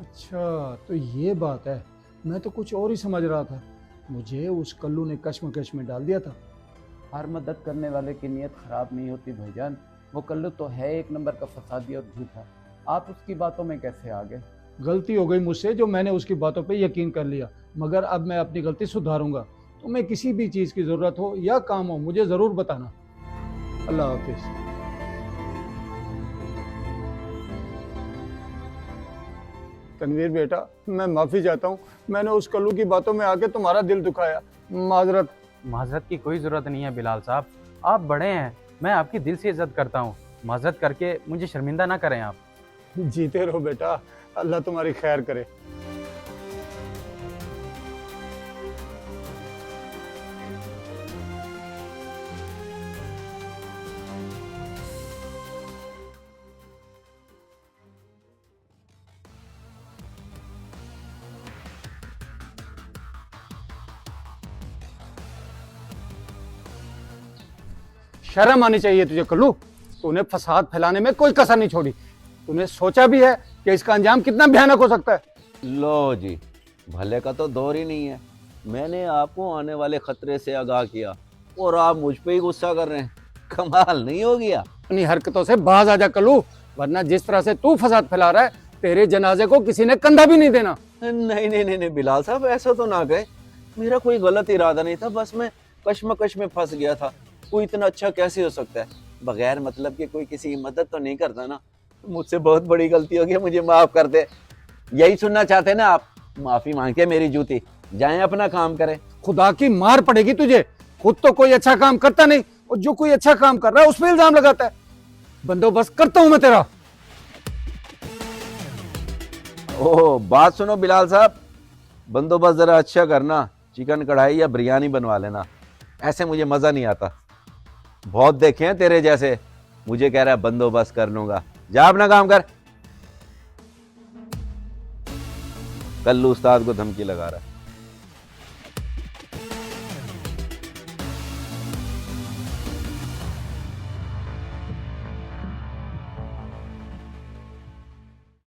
अच्छा तो ये बात है, मैं तो कुछ और ही समझ रहा था। मुझे उस कल्लू ने कश्मकश में डाल दिया था। हर मदद करने वाले की नीयत खराब नहीं होती भाईजान। वो कल्लू तो है एक नंबर का फसादी और झूठा। आप उसकी बातों में कैसे आ गए? गलती हो गई मुझसे जो मैंने उसकी बातों पे यकीन कर लिया, मगर अब मैं अपनी गलती सुधारूंगा। तुम्हें किसी भी चीज़ की ज़रूरत हो या काम हो मुझे ज़रूर बताना। अल्लाह हाफिज़। तनवीर बेटा, मैं माफ़ी चाहता हूँ, मैंने उस कल्लू की बातों में आके तुम्हारा दिल दुखाया, माजरत। माजरत की कोई ज़रूरत नहीं है बिलाल साहब, आप बड़े हैं, मैं आपकी दिल से इज्जत करता हूँ। माजरत करके मुझे शर्मिंदा ना करें आप। जीते रहो बेटा, अल्लाह तुम्हारी खैर करे। शर्म आनी चाहिए तुझे कल्लू, तूने फसाद फैलाने में कोई कसर नहीं छोड़ी। तूने सोचा भी है कि इसका अंजाम कितना भयानक हो सकता है? लो जी, भले का तो दौर ही नहीं है। मैंने आपको आने वाले खतरे से आगाह किया और आप मुझ पे ही गुस्सा कर रहे हैं। कमाल नहीं हो गया? अपनी हरकतों से बाज आ जा कल्लू, वरना जिस तरह से तू फसाद फैला रहा है, तेरे जनाजे को किसी ने कंधा भी नहीं देना। नहीं बिलाल साहब, ऐसा तो ना कहे। मेरा कोई गलत इरादा नहीं था, बस मैं कश्मकश में फंस गया था। कोई इतना अच्छा कैसे हो सकता है? बगैर मतलब के कोई किसी की मदद तो नहीं करता ना। मुझसे बहुत बड़ी गलती हो गई, मुझे माफ कर दे। यही सुनना चाहते ना आप? माफी मांग के मेरी जूती, जाएं अपना काम करें। खुदा की मार पड़ेगी तुझे, खुद तो कोई अच्छा काम करता नहीं और जो कोई अच्छा काम कर रहा है उस पर इल्जाम लगाता है। बंदोबस्त करता हूं मैं तेरा। ओह, बात सुनो बिलाल साहब, बंदोबस्त जरा अच्छा करना। चिकन कढ़ाई या बिरयानी बनवा लेना, ऐसे मुझे मजा नहीं आता। बहुत देखे हैं तेरे जैसे, मुझे कह रहा है बंदोबस्त कर लूंगा। जा अपना काम कर। कल्लू उस्ताद को धमकी लगा रहा है।